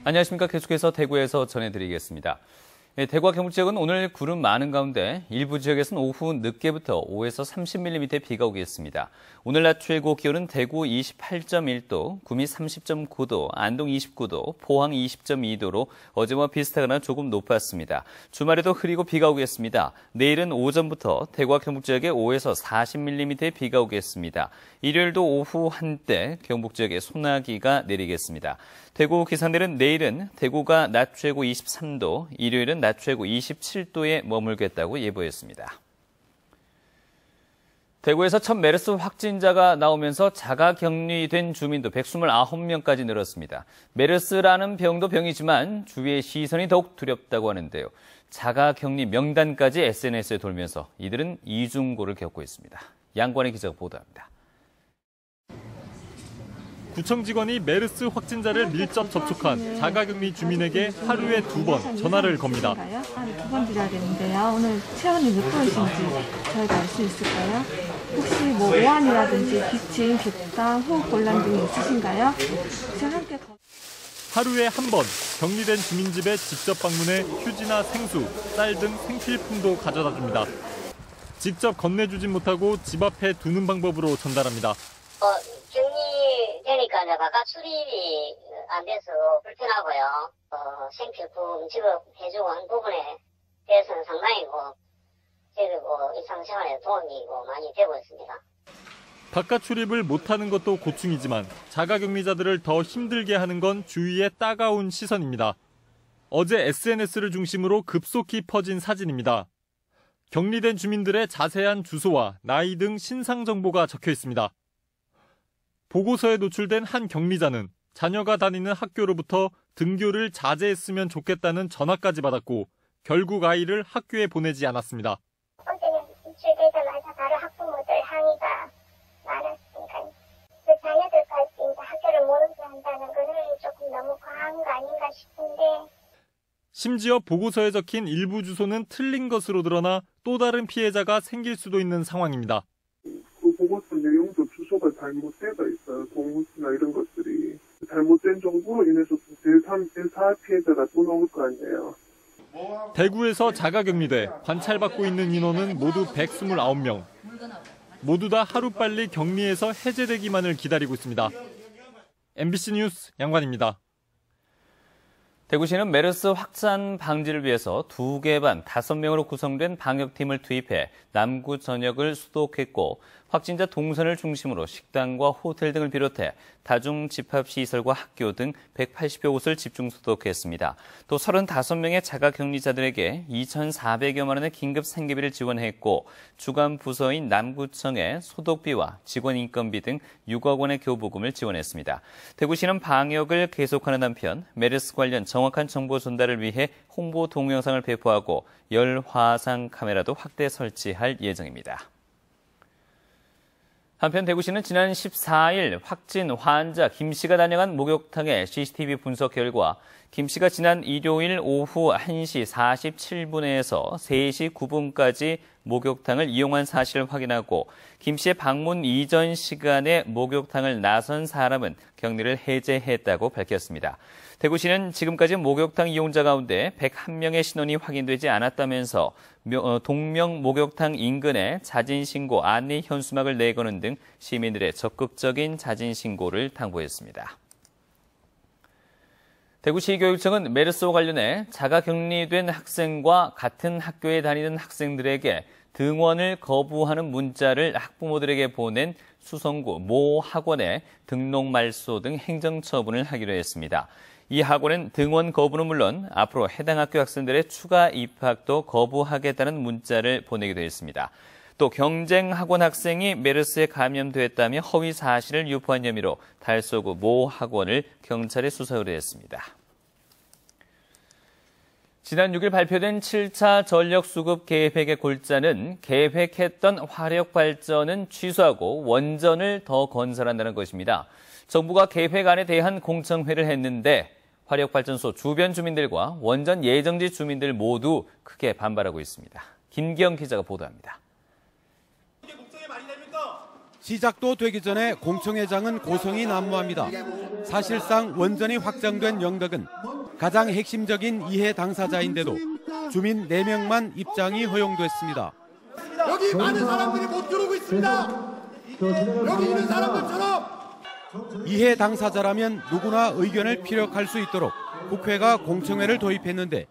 안녕하십니까. 계속해서 대구에서 전해드리겠습니다. 대구와 경북 지역은 오늘 구름 많은 가운데 일부 지역에서는 오후 늦게부터 5에서 30mm 비가 오겠습니다. 오늘 낮 최고 기온은 대구 28.1도, 구미 30.9도, 안동 29도, 포항 20.2도로 어제와 비슷하거나 조금 높았습니다. 주말에도 흐리고 비가 오겠습니다. 내일은 오전부터 대구와 경북 지역에 5에서 40mm 비가 오겠습니다. 일요일도 오후 한때 경북 지역에 소나기가 내리겠습니다. 대구 기상대는 내일은 대구가 낮 최고 23도, 일요일은 낮 최고 27도에 머물겠다고 예보했습니다. 대구에서 첫 메르스 확진자가 나오면서 자가격리된 주민도 129명까지 늘었습니다. 메르스라는 병도 병이지만 주위의 시선이 더욱 두렵다고 하는데요. 자가격리 명단까지 SNS에 돌면서 이들은 이중고를 겪고 있습니다. 양관의 기자가 보도합니다. 구청 직원이 메르스 확진자를 밀접 접촉한 자가격리 주민에게 하루에 2번 전화를 겁니다. 하루에 2번 드려야 되는데요. 오늘 체온이 몇 도이신지 저희가 알 수 있을까요? 혹시 뭐 오한이라든지 기침, 격당, 호흡곤란 등이 있으신가요? 하루에 한 번 격리된 주민 집에 직접 방문해 휴지나 생수, 쌀 등 생필품도 가져다 줍니다. 직접 건네주진 못하고 집 앞에 두는 방법으로 전달합니다. 격리되니까 바깥 출입이 안 돼서 불편하고요. 생필품 지급해주는 부분에 대해서는 상당히 일상생활에 도움이 많이 되고 있습니다. 바깥 출입을 못하는 것도 고충이지만 자가격리자들을 더 힘들게 하는 건 주위의 따가운 시선입니다. 어제 SNS를 중심으로 급속히 퍼진 사진입니다. 격리된 주민들의 자세한 주소와 나이 등 신상 정보가 적혀 있습니다. 보고서에 노출된 한 격리자는 자녀가 다니는 학교로부터 등교를 자제했으면 좋겠다는 전화까지 받았고 결국 아이를 학교에 보내지 않았습니다. 어제는 일주일되자마자 바로 학부모들 항의가 많았으니까 그 자녀들까지 이제 학교를 모르게 한다는 것은 조금 너무 과한 거 아닌가 싶은데. 심지어 보고서에 적힌 일부 주소는 틀린 것으로 드러나 또 다른 피해자가 생길 수도 있는 상황입니다. 그 보고서 내용도 주소가 잘못되어 있어요. 공무수나 이런 것들이. 잘못된 정보로 인해서 제3, 제4 피해자가 또 나올 거 아니에요. 대구에서 자가격리돼 관찰받고 있는 인원은 모두 129명. 모두 다 하루빨리 격리해서 해제되기만을 기다리고 있습니다. MBC 뉴스 양관입니다. 대구시는 메르스 확산 방지를 위해서 2개 반 5명으로 구성된 방역팀을 투입해 남구 전역을 수도했고 확진자 동선을 중심으로 식당과 호텔 등을 비롯해 다중집합시설과 학교 등 180여 곳을 집중 소독했습니다. 또 35명의 자가격리자들에게 2,400여만 원의 긴급 생계비를 지원했고 주간 부서인 남구청에 소독비와 직원 인건비 등 6억 원의 교부금을 지원했습니다. 대구시는 방역을 계속하는 한편 메르스 관련 정확한 정보 전달을 위해 홍보 동영상을 배포하고 열화상 카메라도 확대 설치할 예정입니다. 한편 대구시는 지난 14일 확진 환자 김 씨가 다녀간 목욕탕의 CCTV 분석 결과 김 씨가 지난 일요일 오후 1시 47분에서 3시 9분까지 목욕탕을 이용한 사실을 확인하고 김 씨의 방문 이전 시간에 목욕탕을 나선 사람은 격리를 해제했다고 밝혔습니다. 대구시는 지금까지 목욕탕 이용자 가운데 101명의 신원이 확인되지 않았다면서 동명 목욕탕 인근에 자진신고 안내 현수막을 내거는 등 시민들의 적극적인 자진신고를 당부했습니다. 대구시교육청은 메르스와 관련해 자가격리된 학생과 같은 학교에 다니는 학생들에게 등원을 거부하는 문자를 학부모들에게 보낸 수성구 모 학원에 등록 말소 등 행정처분을 하기로 했습니다. 이 학원은 등원 거부는 물론 앞으로 해당 학교 학생들의 추가 입학도 거부하겠다는 문자를 보내기도 했습니다. 또 경쟁학원 학생이 메르스에 감염됐다며 허위 사실을 유포한 혐의로 달서구 모 학원을 경찰에 수사 의뢰했습니다. 지난 6일 발표된 7차 전력수급 계획의 골자는 계획했던 화력발전은 취소하고 원전을 더 건설한다는 것입니다. 정부가 계획안에 대한 공청회를 했는데 화력발전소 주변 주민들과 원전 예정지 주민들 모두 크게 반발하고 있습니다. 김기영 기자가 보도합니다. 시작도 되기 전에 공청회장은 고성이 난무합니다. 사실상 원전이 확정된 영덕은 가장 핵심적인 이해 당사자인데도 주민 4명만 입장이 허용됐습니다. 여기 많은 사람들이 못 들어오고 있습니다. 여기 있는 사람들처럼 이해 당사자라면 누구나 의견을 피력할 수 있도록 국회가 공청회를 도입했는데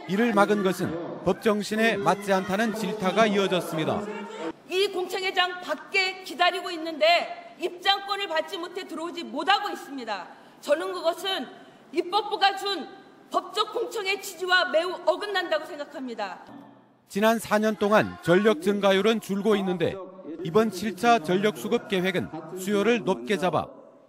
이를 막은 것은 법 정신에 맞지 않다는 질타가 이어졌습니다. 이 공청회장 밖에 기다리고 있는데 입장권을 받지 못해 들어오지 못하고 있습니다. 저는 그것은 입법부가 준 법적 공청회 취지와 매우 어긋난다고 생각합니다. 지난 4년 동안 전력 증가율은 줄고 있는데 이번 7차 전력 수급 계획은 수요를 높게 잡아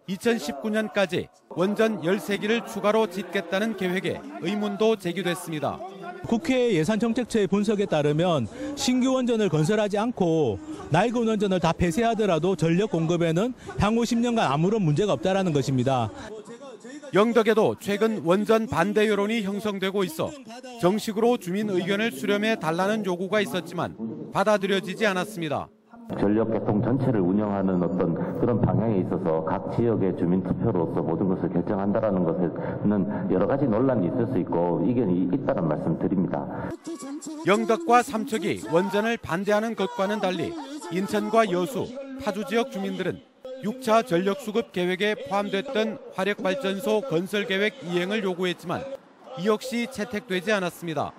2019년까지 원전 13기를 추가로 짓겠다는 계획에 의문도 제기됐습니다. 국회 예산정책처의 분석에 따르면 신규 원전을 건설하지 않고 낡은 원전을 다 폐쇄하더라도 전력 공급에는 향후 10년간 아무런 문제가 없다는 것입니다. 영덕에도 최근 원전 반대 여론이 형성되고 있어 정식으로 주민 의견을 수렴해 달라는 요구가 있었지만 받아들여지지 않았습니다. 전력계통 전체를 운영하는 어떤 그런 방향에 있어서 각 지역의 주민 투표로서 모든 것을 결정한다라는 것에는 여러 가지 논란이 있을 수 있고 이견이 있다는 말씀 드립니다. 영덕과 삼척이 원전을 반대하는 것과는 달리 인천과 여수, 파주 지역 주민들은 6차 전력 수급 계획에 포함됐던 화력발전소 건설 계획 이행을 요구했지만 이 역시 채택되지 않았습니다.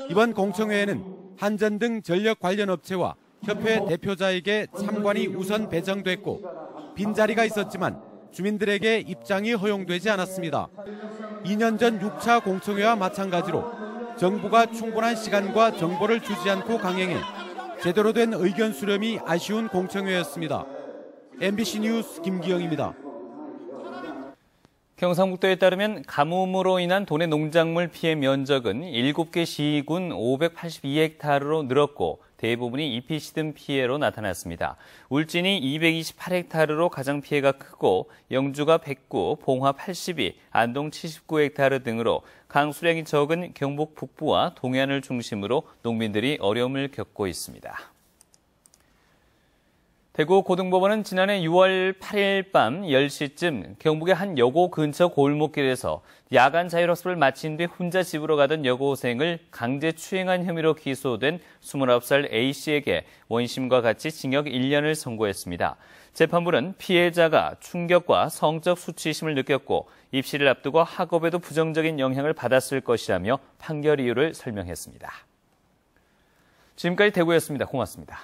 이번 공청회에는 한전 등 전력 관련 업체와 협회 대표자에게 참관이 우선 배정됐고 빈자리가 있었지만 주민들에게 입장이 허용되지 않았습니다. 2년 전 6차 공청회와 마찬가지로 정부가 충분한 시간과 정보를 주지 않고 강행해 제대로 된 의견 수렴이 아쉬운 공청회였습니다. MBC 뉴스 김기영입니다. 경상북도에 따르면 가뭄으로 인한 도내 농작물 피해 면적은 7개 시군 582헥타르로 늘었고 대부분이 잎이 시든 피해로 나타났습니다. 울진이 228헥타르로 가장 피해가 크고 영주가 109, 봉화 82, 안동 79헥타르 등으로 강수량이 적은 경북 북부와 동해안을 중심으로 농민들이 어려움을 겪고 있습니다. 대구 고등법원은 지난해 6월 8일 밤 10시쯤 경북의 한 여고 근처 골목길에서 야간 자율학습을 마친 뒤 혼자 집으로 가던 여고생을 강제 추행한 혐의로 기소된 29살 A씨에게 원심과 같이 징역 1년을 선고했습니다. 재판부는 피해자가 충격과 성적 수치심을 느꼈고 입시를 앞두고 학업에도 부정적인 영향을 받았을 것이라며 판결 이유를 설명했습니다. 지금까지 대구였습니다. 고맙습니다.